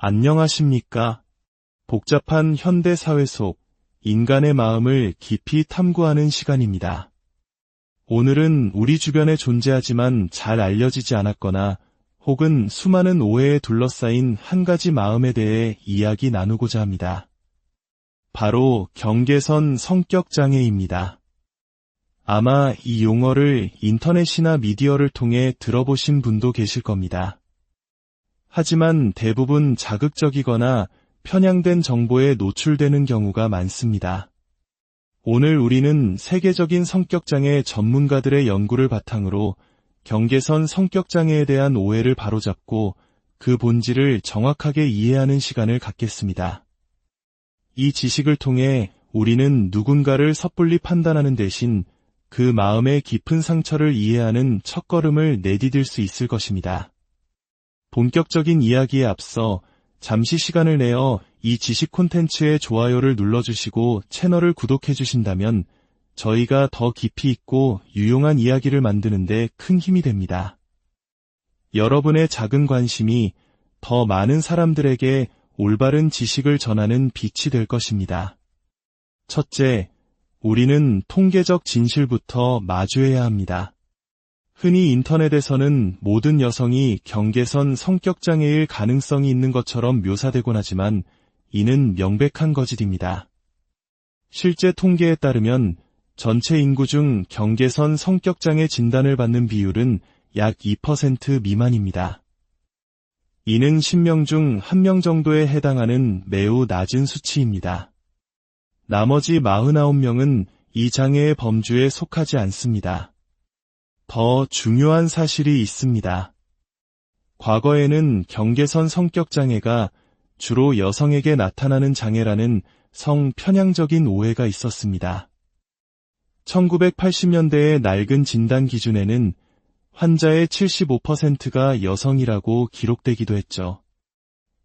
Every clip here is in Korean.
안녕하십니까? 복잡한 현대 사회 속 인간의 마음을 깊이 탐구하는 시간입니다. 오늘은 우리 주변에 존재하지만 잘 알려지지 않았거나 혹은 수많은 오해에 둘러싸인 한 가지 마음에 대해 이야기 나누고자 합니다. 바로 경계선 성격장애입니다. 아마 이 용어를 인터넷이나 미디어를 통해 들어보신 분도 계실 겁니다. 하지만 대부분 자극적이거나 편향된 정보에 노출되는 경우가 많습니다. 오늘 우리는 세계적인 성격장애 전문가들의 연구를 바탕으로 경계선 성격장애에 대한 오해를 바로잡고 그 본질을 정확하게 이해하는 시간을 갖겠습니다. 이 지식을 통해 우리는 누군가를 섣불리 판단하는 대신 그 마음의 깊은 상처를 이해하는 첫걸음을 내디딜 수 있을 것입니다. 본격적인 이야기에 앞서 잠시 시간을 내어 이 지식 콘텐츠의 좋아요를 눌러주시고 채널을 구독해주신다면 저희가 더 깊이 있고 유용한 이야기를 만드는 데 큰 힘이 됩니다. 여러분의 작은 관심이 더 많은 사람들에게 올바른 지식을 전하는 빛이 될 것입니다. 첫째, 우리는 통계적 진실부터 마주해야 합니다. 흔히 인터넷에서는 모든 여성이 경계선 성격장애일 가능성이 있는 것처럼 묘사되곤 하지만 이는 명백한 거짓입니다. 실제 통계에 따르면 전체 인구 중 경계선 성격장애 진단을 받는 비율은 약 2% 미만입니다. 이는 10명 중 1명 정도에 해당하는 매우 낮은 수치입니다. 나머지 49명은 이 장애의 범주에 속하지 않습니다. 더 중요한 사실이 있습니다. 과거에는 경계선 성격장애가 주로 여성에게 나타나는 장애라는 성편향적인 오해가 있었습니다. 1980년대의 낡은 진단 기준에는 환자의 75%가 여성이라고 기록되기도 했죠.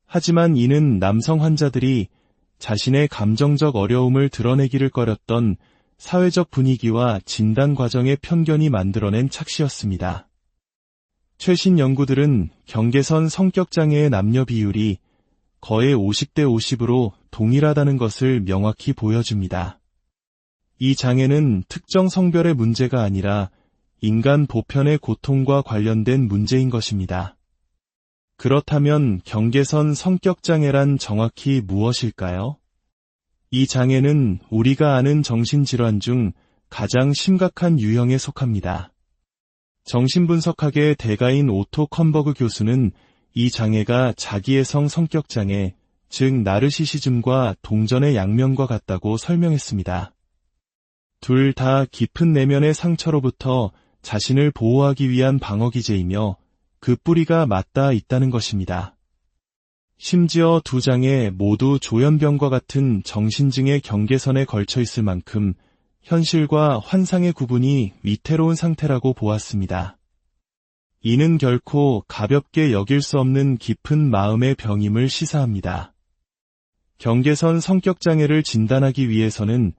하지만 이는 남성 환자들이 자신의 감정적 어려움을 드러내기를 꺼렸던 사회적 분위기와 진단 과정의 편견이 만들어낸 착시였습니다. 최신 연구들은 경계선 성격장애의 남녀 비율이 거의 50대 50으로 동일하다는 것을 명확히 보여줍니다. 이 장애는 특정 성별의 문제가 아니라 인간 보편의 고통과 관련된 문제인 것입니다. 그렇다면 경계선 성격장애란 정확히 무엇일까요? 이 장애는 우리가 아는 정신질환 중 가장 심각한 유형에 속합니다. 정신분석학의 대가인 오토 컨버그 교수는 이 장애가 자기애성 성격장애, 즉 나르시시즘과 동전의 양면과 같다고 설명했습니다. 둘 다 깊은 내면의 상처로부터 자신을 보호하기 위한 방어기제이며 그 뿌리가 맞닿아 있다는 것입니다. 심지어 두 장애 모두 조현병과 같은 정신증의 경계선에 걸쳐 있을 만큼 현실과 환상의 구분이 위태로운 상태라고 보았습니다. 이는 결코 가볍게 여길 수 없는 깊은 마음의 병임을 시사합니다. 경계선 성격장애를 진단하기 위해서는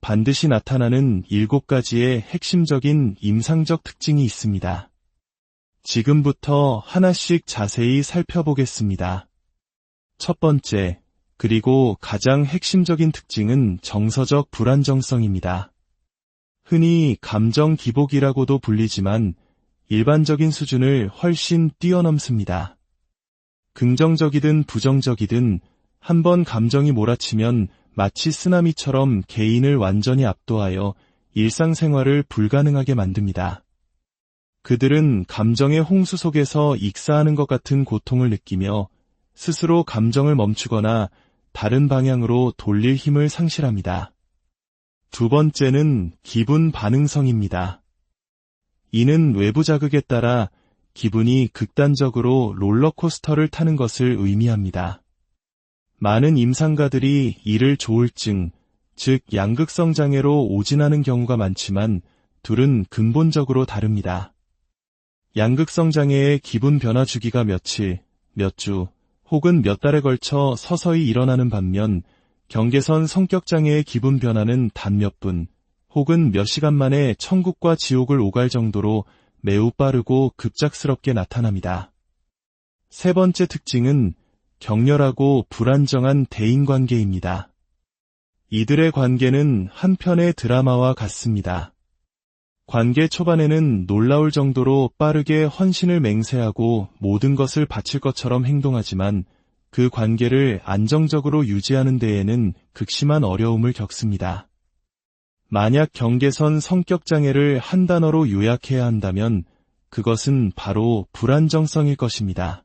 반드시 나타나는 7가지의 핵심적인 임상적 특징이 있습니다. 지금부터 하나씩 자세히 살펴보겠습니다. 첫 번째, 그리고 가장 핵심적인 특징은 정서적 불안정성입니다. 흔히 감정 기복이라고도 불리지만 일반적인 수준을 훨씬 뛰어넘습니다. 긍정적이든 부정적이든 한번 감정이 몰아치면 마치 쓰나미처럼 개인을 완전히 압도하여 일상생활을 불가능하게 만듭니다. 그들은 감정의 홍수 속에서 익사하는 것 같은 고통을 느끼며 스스로 감정을 멈추거나 다른 방향으로 돌릴 힘을 상실합니다. 두 번째는 기분 반응성입니다. 이는 외부 자극에 따라 기분이 극단적으로 롤러코스터를 타는 것을 의미합니다. 많은 임상가들이 이를 조울증, 즉 양극성 장애로 오진하는 경우가 많지만 둘은 근본적으로 다릅니다. 양극성 장애의 기분 변화 주기가 며칠, 몇 주, 혹은 몇 달에 걸쳐 서서히 일어나는 반면 경계선 성격장애의 기분 변화는 단 몇 분, 혹은 몇 시간 만에 천국과 지옥을 오갈 정도로 매우 빠르고 급작스럽게 나타납니다. 세 번째 특징은 격렬하고 불안정한 대인관계입니다. 이들의 관계는 한편의 드라마와 같습니다. 관계 초반에는 놀라울 정도로 빠르게 헌신을 맹세하고 모든 것을 바칠 것처럼 행동하지만 그 관계를 안정적으로 유지하는 데에는 극심한 어려움을 겪습니다. 만약 경계선 성격장애를 한 단어로 요약해야 한다면 그것은 바로 불안정성일 것입니다.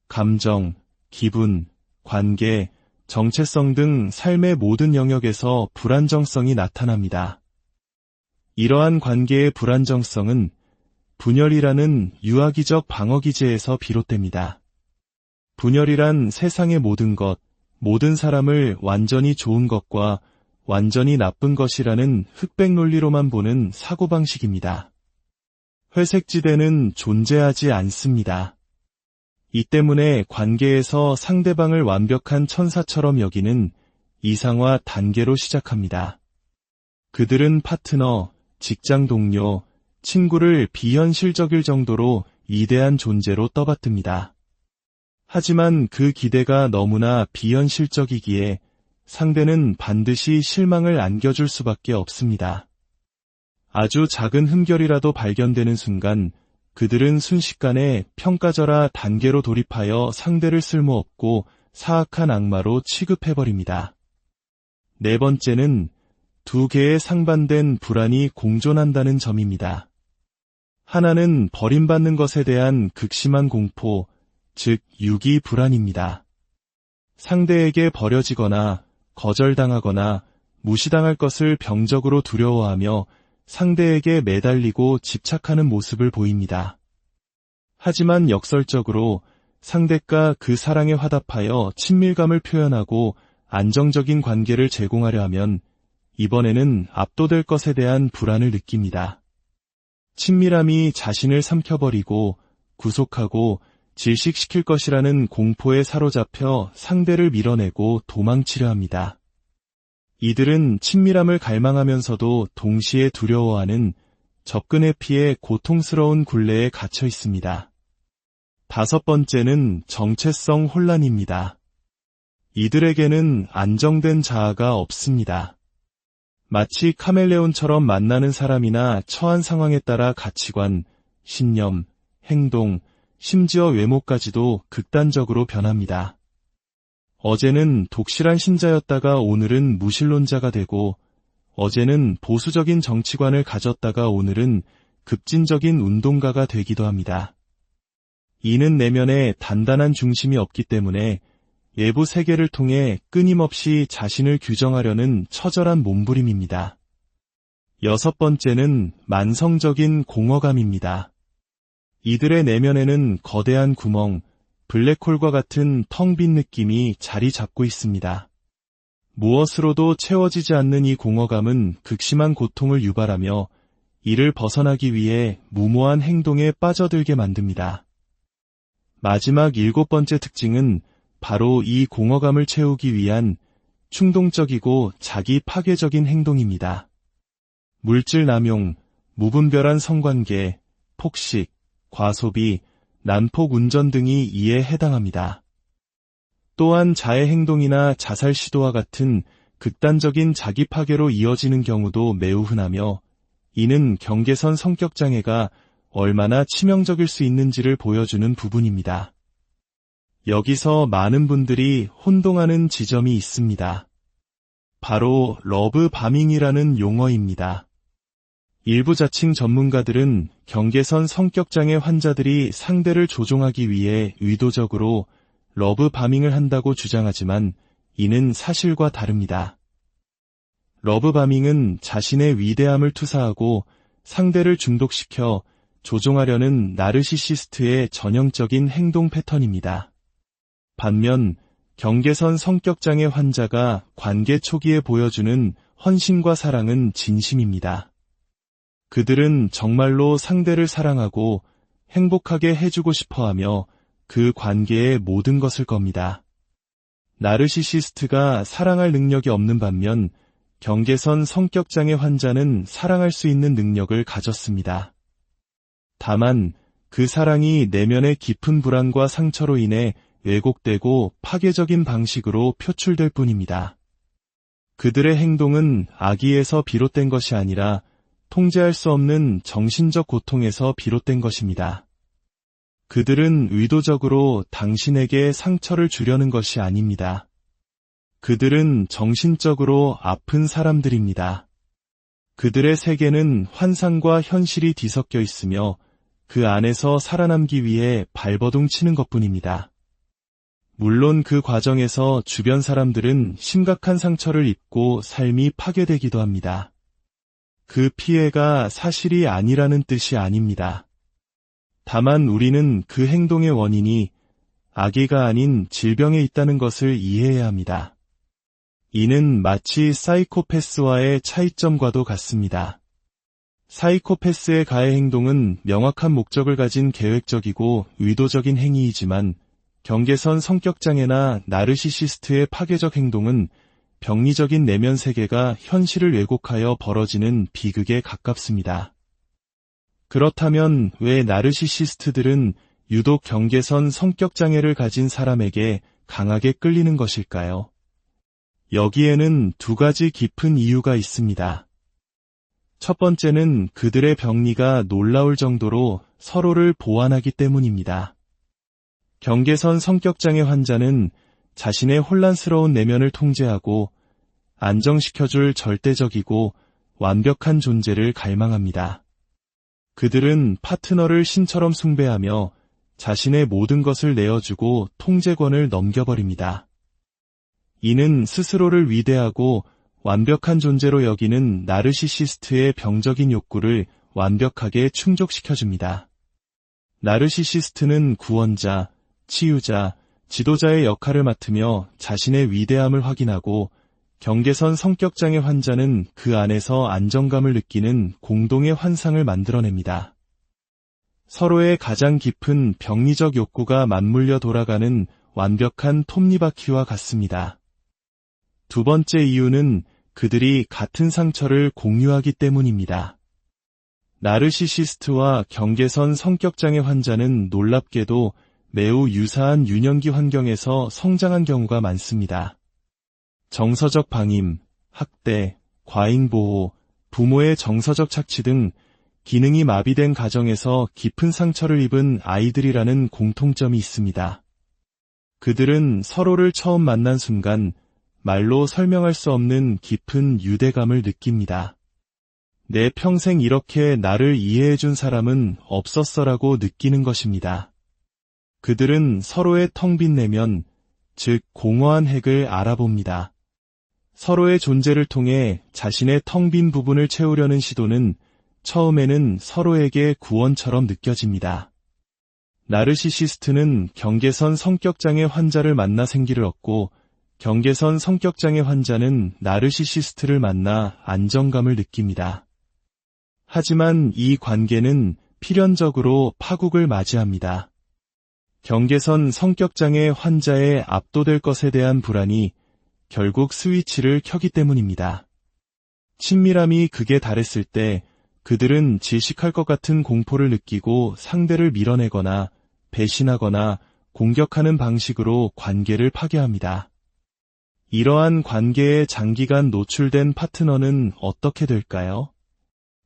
감정, 기분, 관계, 정체성 등 삶의 모든 영역에서 불안정성이 나타납니다. 이러한 관계의 불안정성은 분열이라는 유아기적 방어기제에서 비롯됩니다. 분열이란 세상의 모든 것, 모든 사람을 완전히 좋은 것과 완전히 나쁜 것이라는 흑백 논리로만 보는 사고방식입니다. 회색지대는 존재하지 않습니다. 이 때문에 관계에서 상대방을 완벽한 천사처럼 여기는 이상화 단계로 시작합니다. 그들은 파트너, 직장 동료, 친구를 비현실적일 정도로 이대한 존재로 떠받듭니다. 하지만 그 기대가 너무나 비현실적이기에 상대는 반드시 실망을 안겨줄 수밖에 없습니다. 아주 작은 흠결이라도 발견되는 순간 그들은 순식간에 평가절하 단계로 돌입하여 상대를 쓸모없고 사악한 악마로 취급해버립니다. 네 번째는 두 개의 상반된 불안이 공존한다는 점입니다. 하나는 버림받는 것에 대한 극심한 공포, 즉 유기 불안입니다. 상대에게 버려지거나 거절당하거나 무시당할 것을 병적으로 두려워하며 상대에게 매달리고 집착하는 모습을 보입니다. 하지만 역설적으로 상대가 그 사랑에 화답하여 친밀감을 표현하고 안정적인 관계를 제공하려 하면 이번에는 압도될 것에 대한 불안을 느낍니다. 친밀함이 자신을 삼켜버리고 구속하고 질식시킬 것이라는 공포에 사로잡혀 상대를 밀어내고 도망치려 합니다. 이들은 친밀함을 갈망하면서도 동시에 두려워하는 접근의 피해 고통스러운 굴레에 갇혀 있습니다. 다섯 번째는 정체성 혼란입니다. 이들에게는 안정된 자아가 없습니다. 마치 카멜레온처럼 만나는 사람이나 처한 상황에 따라 가치관, 신념, 행동, 심지어 외모까지도 극단적으로 변합니다. 어제는 독실한 신자였다가 오늘은 무신론자가 되고, 어제는 보수적인 정치관을 가졌다가 오늘은 급진적인 운동가가 되기도 합니다. 이는 내면에 단단한 중심이 없기 때문에 외부 세계를 통해 끊임없이 자신을 규정하려는 처절한 몸부림입니다. 여섯 번째는 만성적인 공허감입니다. 이들의 내면에는 거대한 구멍, 블랙홀과 같은 텅 빈 느낌이 자리 잡고 있습니다. 무엇으로도 채워지지 않는 이 공허감은 극심한 고통을 유발하며 이를 벗어나기 위해 무모한 행동에 빠져들게 만듭니다. 마지막 일곱 번째 특징은 바로 이 공허감을 채우기 위한 충동적이고 자기 파괴적인 행동입니다. 물질 남용, 무분별한 성관계, 폭식, 과소비, 난폭 운전 등이 이에 해당합니다. 또한 자해 행동이나 자살 시도와 같은 극단적인 자기 파괴로 이어지는 경우도 매우 흔하며 이는 경계선 성격 장애가 얼마나 치명적일 수 있는지를 보여주는 부분입니다. 여기서 많은 분들이 혼동하는 지점이 있습니다. 바로 러브 바밍이라는 용어입니다. 일부 자칭 전문가들은 경계선 성격장애 환자들이 상대를 조종하기 위해 의도적으로 러브 바밍을 한다고 주장하지만 이는 사실과 다릅니다. 러브 바밍은 자신의 위대함을 투사하고 상대를 중독시켜 조종하려는 나르시시스트의 전형적인 행동 패턴입니다. 반면 경계선 성격장애 환자가 관계 초기에 보여주는 헌신과 사랑은 진심입니다. 그들은 정말로 상대를 사랑하고 행복하게 해주고 싶어하며 그 관계의 모든 것을 겁니다. 나르시시스트가 사랑할 능력이 없는 반면 경계선 성격장애 환자는 사랑할 수 있는 능력을 가졌습니다. 다만 그 사랑이 내면의 깊은 불안과 상처로 인해 왜곡되고 파괴적인 방식으로 표출될 뿐입니다. 그들의 행동은 악의에서 비롯된 것이 아니라 통제할 수 없는 정신적 고통에서 비롯된 것입니다. 그들은 의도적으로 당신에게 상처를 주려는 것이 아닙니다. 그들은 정신적으로 아픈 사람들입니다. 그들의 세계는 환상과 현실이 뒤섞여 있으며 그 안에서 살아남기 위해 발버둥 치는 것뿐입니다. 물론 그 과정에서 주변 사람들은 심각한 상처를 입고 삶이 파괴되기도 합니다. 그 피해가 사실이 아니라는 뜻이 아닙니다. 다만 우리는 그 행동의 원인이 악의가 아닌 질병에 있다는 것을 이해해야 합니다. 이는 마치 사이코패스와의 차이점과도 같습니다. 사이코패스의 가해 행동은 명확한 목적을 가진 계획적이고 의도적인 행위이지만 경계선 성격장애나 나르시시스트의 파괴적 행동은 병리적인 내면 세계가 현실을 왜곡하여 벌어지는 비극에 가깝습니다. 그렇다면 왜 나르시시스트들은 유독 경계선 성격장애를 가진 사람에게 강하게 끌리는 것일까요? 여기에는 두 가지 깊은 이유가 있습니다. 첫 번째는 그들의 병리가 놀라울 정도로 서로를 보완하기 때문입니다. 경계선 성격장애 환자는 자신의 혼란스러운 내면을 통제하고 안정시켜줄 절대적이고 완벽한 존재를 갈망합니다. 그들은 파트너를 신처럼 숭배하며 자신의 모든 것을 내어주고 통제권을 넘겨버립니다. 이는 스스로를 위대하고 완벽한 존재로 여기는 나르시시스트의 병적인 욕구를 완벽하게 충족시켜줍니다. 나르시시스트는 구원자, 치유자, 지도자의 역할을 맡으며 자신의 위대함을 확인하고 경계선 성격장애 환자는 그 안에서 안정감을 느끼는 공동의 환상을 만들어냅니다. 서로의 가장 깊은 병리적 욕구가 맞물려 돌아가는 완벽한 톱니바퀴와 같습니다. 두 번째 이유는 그들이 같은 상처를 공유하기 때문입니다. 나르시시스트와 경계선 성격장애 환자는 놀랍게도 매우 유사한 유년기 환경에서 성장한 경우가 많습니다. 정서적 방임, 학대, 과잉보호, 부모의 정서적 착취 등 기능이 마비된 가정에서 깊은 상처를 입은 아이들이라는 공통점이 있습니다. 그들은 서로를 처음 만난 순간 말로 설명할 수 없는 깊은 유대감을 느낍니다. 내 평생 이렇게 나를 이해해준 사람은 없었어라고 느끼는 것입니다. 그들은 서로의 텅 빈 내면, 즉 공허한 핵을 알아봅니다. 서로의 존재를 통해 자신의 텅 빈 부분을 채우려는 시도는 처음에는 서로에게 구원처럼 느껴집니다. 나르시시스트는 경계선 성격장애 환자를 만나 생기를 얻고 경계선 성격장애 환자는 나르시시스트를 만나 안정감을 느낍니다. 하지만 이 관계는 필연적으로 파국을 맞이합니다. 경계선 성격장애 환자에 압도될 것에 대한 불안이 결국 스위치를 켜기 때문입니다. 친밀함이 극에 달했을 때 그들은 질식할 것 같은 공포를 느끼고 상대를 밀어내거나 배신하거나 공격하는 방식으로 관계를 파괴합니다. 이러한 관계에 장기간 노출된 파트너는 어떻게 될까요?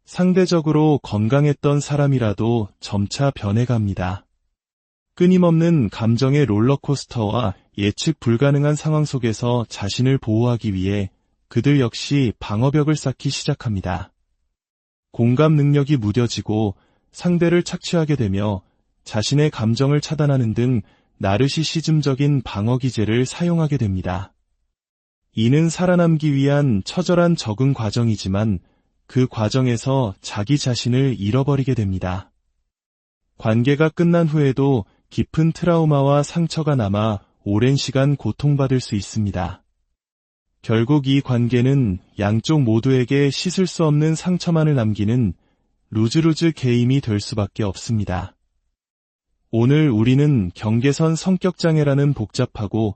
상대적으로 건강했던 사람이라도 점차 변해갑니다. 끊임없는 감정의 롤러코스터와 예측 불가능한 상황 속에서 자신을 보호하기 위해 그들 역시 방어벽을 쌓기 시작합니다. 공감 능력이 무뎌지고 상대를 착취하게 되며 자신의 감정을 차단하는 등 나르시시즘적인 방어 기제를 사용하게 됩니다. 이는 살아남기 위한 처절한 적응 과정이지만 그 과정에서 자기 자신을 잃어버리게 됩니다. 관계가 끝난 후에도 깊은 트라우마와 상처가 남아 오랜 시간 고통받을 수 있습니다. 결국 이 관계는 양쪽 모두에게 씻을 수 없는 상처만을 남기는 루즈루즈 게임이 될 수밖에 없습니다. 오늘 우리는 경계선 성격장애라는 복잡하고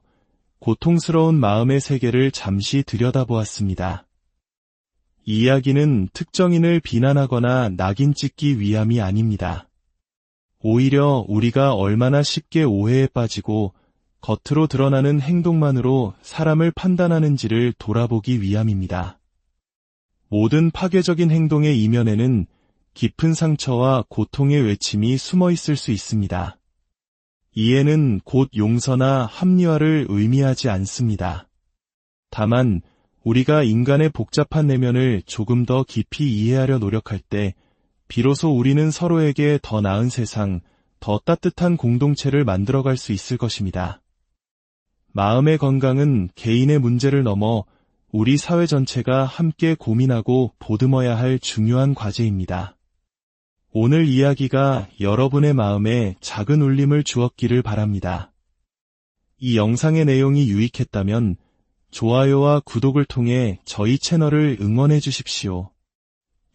고통스러운 마음의 세계를 잠시 들여다보았습니다. 이 이야기는 특정인을 비난하거나 낙인 찍기 위함이 아닙니다. 오히려 우리가 얼마나 쉽게 오해에 빠지고 겉으로 드러나는 행동만으로 사람을 판단하는지를 돌아보기 위함입니다. 모든 파괴적인 행동의 이면에는 깊은 상처와 고통의 외침이 숨어 있을 수 있습니다. 이해는 곧 용서나 합리화를 의미하지 않습니다. 다만 우리가 인간의 복잡한 내면을 조금 더 깊이 이해하려 노력할 때 비로소 우리는 서로에게 더 나은 세상, 더 따뜻한 공동체를 만들어갈 수 있을 것입니다. 마음의 건강은 개인의 문제를 넘어 우리 사회 전체가 함께 고민하고 보듬어야 할 중요한 과제입니다. 오늘 이야기가 여러분의 마음에 작은 울림을 주었기를 바랍니다. 이 영상의 내용이 유익했다면 좋아요와 구독을 통해 저희 채널을 응원해 주십시오.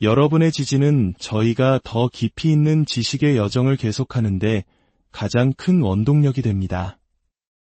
여러분의 지지는 저희가 더 깊이 있는 지식의 여정을 계속하는데 가장 큰 원동력이 됩니다.